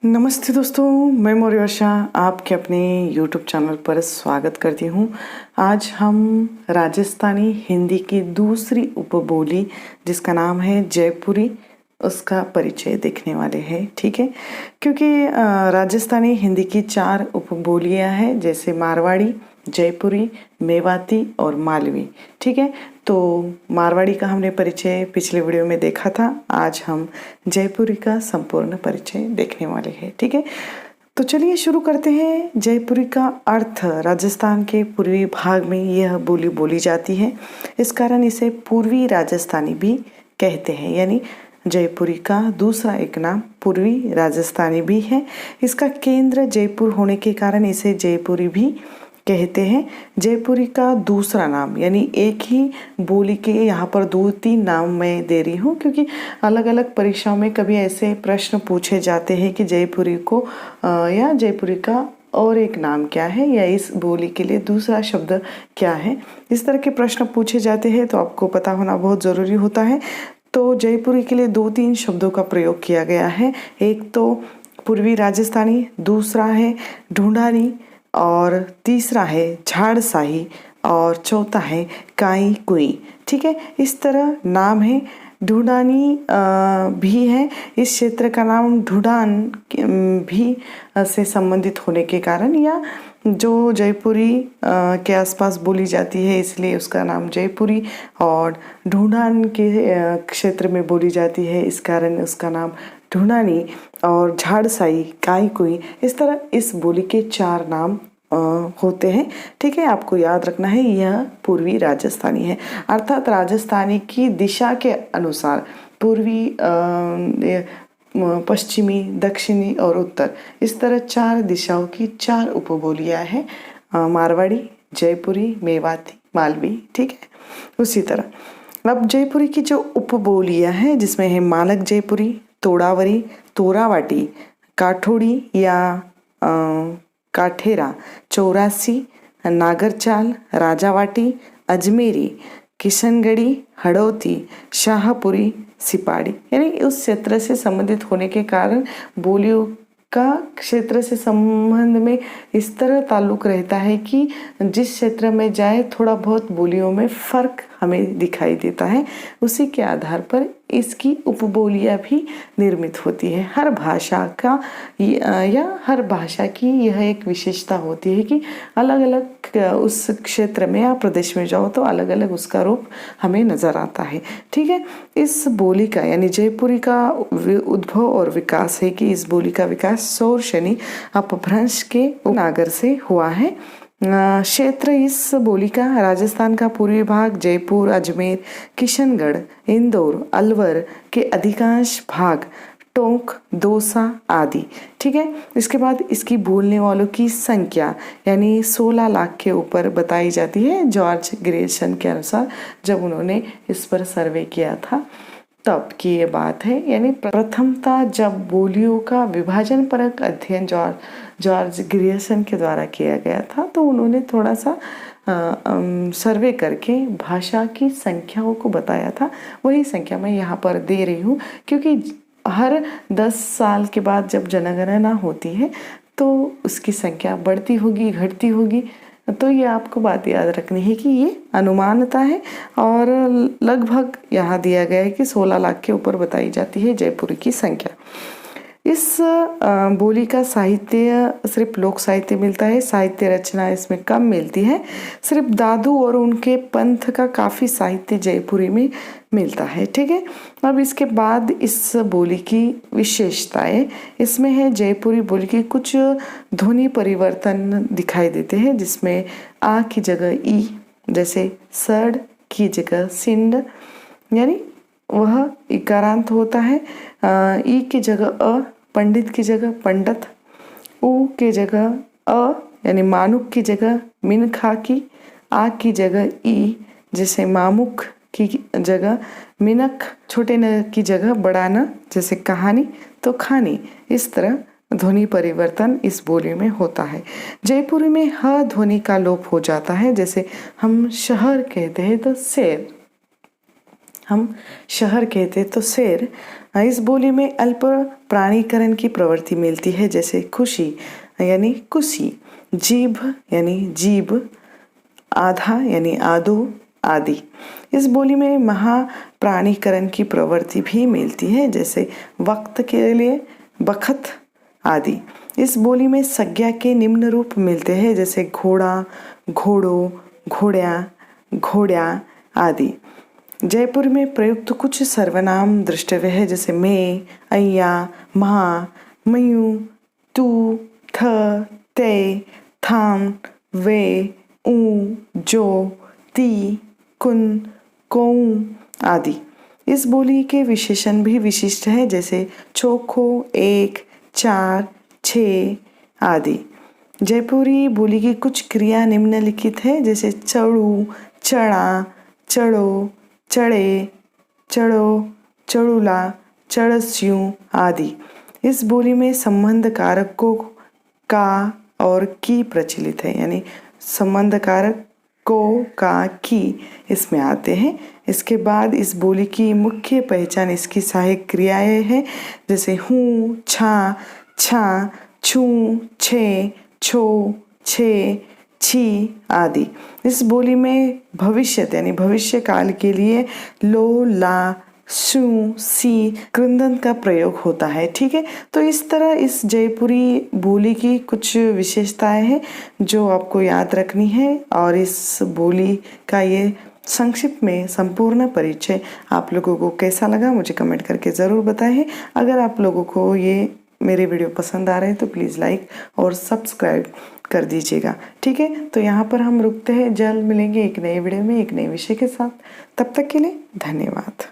नमस्ते दोस्तों, मैं मौर्यवर्षा आपके अपने YouTube चैनल पर स्वागत करती हूँ। आज हम राजस्थानी हिंदी की दूसरी उपबोली जिसका नाम है जयपुरी, उसका परिचय देखने वाले हैं। ठीक है, क्योंकि राजस्थानी हिंदी की 4 उपबोलियाँ हैं, जैसे मारवाड़ी, जयपुरी, मेवाती और मालवी। ठीक है, तो मारवाड़ी का हमने परिचय पिछले वीडियो में देखा था। आज हम जयपुरी का संपूर्ण परिचय देखने वाले हैं। ठीक है, तो चलिए शुरू करते हैं। जयपुरी का अर्थ राजस्थान के पूर्वी भाग में यह बोली बोली जाती है, इस कारण इसे पूर्वी राजस्थानी भी कहते हैं। यानी जयपुरी का दूसरा एक नाम पूर्वी राजस्थानी भी है। इसका केंद्र जयपुर होने के कारण इसे जयपुरी भी कहते हैं। जयपुरी का दूसरा नाम, यानी एक ही बोली के यहाँ पर 2-3 नाम मैं दे रही हूँ, क्योंकि अलग अलग परीक्षाओं में कभी ऐसे प्रश्न पूछे जाते हैं कि जयपुरी को या जयपुरी का और एक नाम क्या है, या इस बोली के लिए दूसरा शब्द क्या है। इस तरह के प्रश्न पूछे जाते हैं, तो आपको पता होना बहुत ज़रूरी होता है। तो जयपुरी के लिए 2-3 शब्दों का प्रयोग किया गया है। एक तो पूर्वी राजस्थानी, दूसरा है ढूंढानी, और तीसरा है झाड़साही, और चौथा है काई कुई। ठीक है, इस तरह नाम है। ढूंढानी भी है, इस क्षेत्र का नाम ढूंढान भी से संबंधित होने के कारण, या जो जयपुरी के आसपास बोली जाती है इसलिए उसका नाम जयपुरी, और ढूंढान के क्षेत्र में बोली जाती है इस कारण उसका नाम ढूंढानी, और झाड़साई, काई कुई। इस तरह इस बोली के 4 नाम होते हैं। ठीक है, आपको याद रखना है यह पूर्वी राजस्थानी है, अर्थात राजस्थानी की दिशा के अनुसार पूर्वी, पश्चिमी, दक्षिणी और उत्तर, इस तरह 4 दिशाओं की 4 उपबोलियां हैं, मारवाड़ी, जयपुरी, मेवाती, मालवी। ठीक है, उसी तरह अब जयपुरी की जो उपबोलियां हैं जिसमें है मालक जयपुरी, तोड़ावरी, तोरावाटी, काठोड़ी या काठेरा, चौरासी, नागरचाल, राजावाटी, अजमेरी, किशनगढ़ी, हड़ौती, शाहपुरी, सिपाड़ी। यानी उस क्षेत्र से संबंधित होने के कारण बोलियों का क्षेत्र से संबंध में इस तरह ताल्लुक रहता है कि जिस क्षेत्र में जाए थोड़ा बहुत बोलियों में फ़र्क हमें दिखाई देता है। उसी के आधार पर इसकी उपबोलियां भी निर्मित होती है। हर भाषा का या हर भाषा की यह एक विशेषता होती है कि अलग अलग उस क्षेत्र में या प्रदेश में जाओ तो अलग अलग उसका रूप हमें नज़र आता है। ठीक है, इस बोली का यानी जयपुरी का उद्भव और विकास है कि इस बोली का विकास सौर शनि अपभ्रंश के नागर से हुआ है। क्षेत्र इस बोली का राजस्थान का पूर्वी भाग, जयपुर, अजमेर, किशनगढ़, इंदौर, अलवर के अधिकांश भाग, टोंक, दौसा आदि। ठीक है, इसके बाद इसकी बोलने वालों की संख्या यानी 16 लाख के ऊपर बताई जाती है जॉर्ज ग्रेसन के अनुसार, जब उन्होंने इस पर सर्वे किया था तब की ये बात है। यानी प्रथमतः जब बोलियों का विभाजन परक अध्ययन जॉर्ज ग्रियर्सन के द्वारा किया गया था, तो उन्होंने थोड़ा सा सर्वे करके भाषा की संख्याओं को बताया था। वही संख्या मैं यहाँ पर दे रही हूँ, क्योंकि हर 10 साल के बाद जब जनगणना होती है तो उसकी संख्या बढ़ती होगी, घटती होगी। तो ये आपको बात याद रखनी है कि ये अनुमानता है, और लगभग यहाँ दिया गया है कि 16 लाख के ऊपर बताई जाती है जयपुरी की संख्या। इस बोली का साहित्य सिर्फ लोक साहित्य मिलता है, साहित्य रचना इसमें कम मिलती है। सिर्फ दादू और उनके पंथ का काफ़ी साहित्य जयपुरी में मिलता है। ठीक है, अब इसके बाद इस बोली की विशेषताएं इसमें है। जयपुरी बोली के कुछ ध्वनि परिवर्तन दिखाई देते हैं, जिसमें आ की जगह ई, जैसे सड़ की जगह सिंड, यानी वह इकारांत होता है। ई की जगह अ, पंडित की जगह पंडित, ऊ की जगह अ यानी मानुक की जगह मिनखा की, आ की जगह ई, जैसे मामुक की जगह मिनक, छोटे न की जगह बड़ा न, जैसे कहानी तो खानी। इस तरह ध्वनि परिवर्तन इस बोली में होता है। जयपुरी में ह ध्वनि का लोप हो जाता है, जैसे हम शहर कहते हैं तो शहर, हम शहर कहते तो शेर। इस बोली में अल्प प्राणीकरण की प्रवृत्ति मिलती है, जैसे खुशी यानी कुशी, जीभ यानी जीभ, आधा यानी आदो आदि। इस बोली में महाप्राणीकरण की प्रवृत्ति भी मिलती है, जैसे वक्त के लिए बखत आदि। इस बोली में संज्ञा के निम्न रूप मिलते हैं, जैसे घोड़ा, घोड़ों, घोड़िया, घोड़िया आदि। जयपुर में प्रयुक्त कुछ सर्वनाम द्रष्टव्य है, जैसे मैं, अय्या, महा, मयू, तू, थ, ते, थान, वे, ऊ, जो, ती, कुन, कोऊ आदि। इस बोली के विशेषण भी विशिष्ट है, जैसे चोखो, एक, चार, छः आदि। जयपुरी बोली की कुछ क्रिया निम्नलिखित है, जैसे चढ़ू, चढ़ा, चढ़ो, चढ़े, चढ़ो, चढ़ूला, चढ़स्यूं आदि। इस बोली में संबंध कारक को का और की प्रचलित है, यानी संबंध कारक को, का, की इसमें आते हैं। इसके बाद इस बोली की मुख्य पहचान इसकी सहायक क्रियाएं हैं, जैसे हूँ, छा, छा, छू, छे, छो, छे, छी आदि। इस बोली में भविष्यत यानी भविष्य काल के लिए लो, ला, सु, सी कृंदन का प्रयोग होता है। ठीक है, तो इस तरह इस जयपुरी बोली की कुछ विशेषताएं हैं जो आपको याद रखनी है, और इस बोली का ये संक्षिप्त में संपूर्ण परिचय आप लोगों को कैसा लगा मुझे कमेंट करके ज़रूर बताएं। अगर आप लोगों को ये मेरे वीडियो पसंद आ रहे हैं तो प्लीज़ लाइक और सब्सक्राइब कर दीजिएगा। ठीक है, तो यहाँ पर हम रुकते हैं, जल्द मिलेंगे एक नए वीडियो में एक नए विषय के साथ। तब तक के लिए धन्यवाद।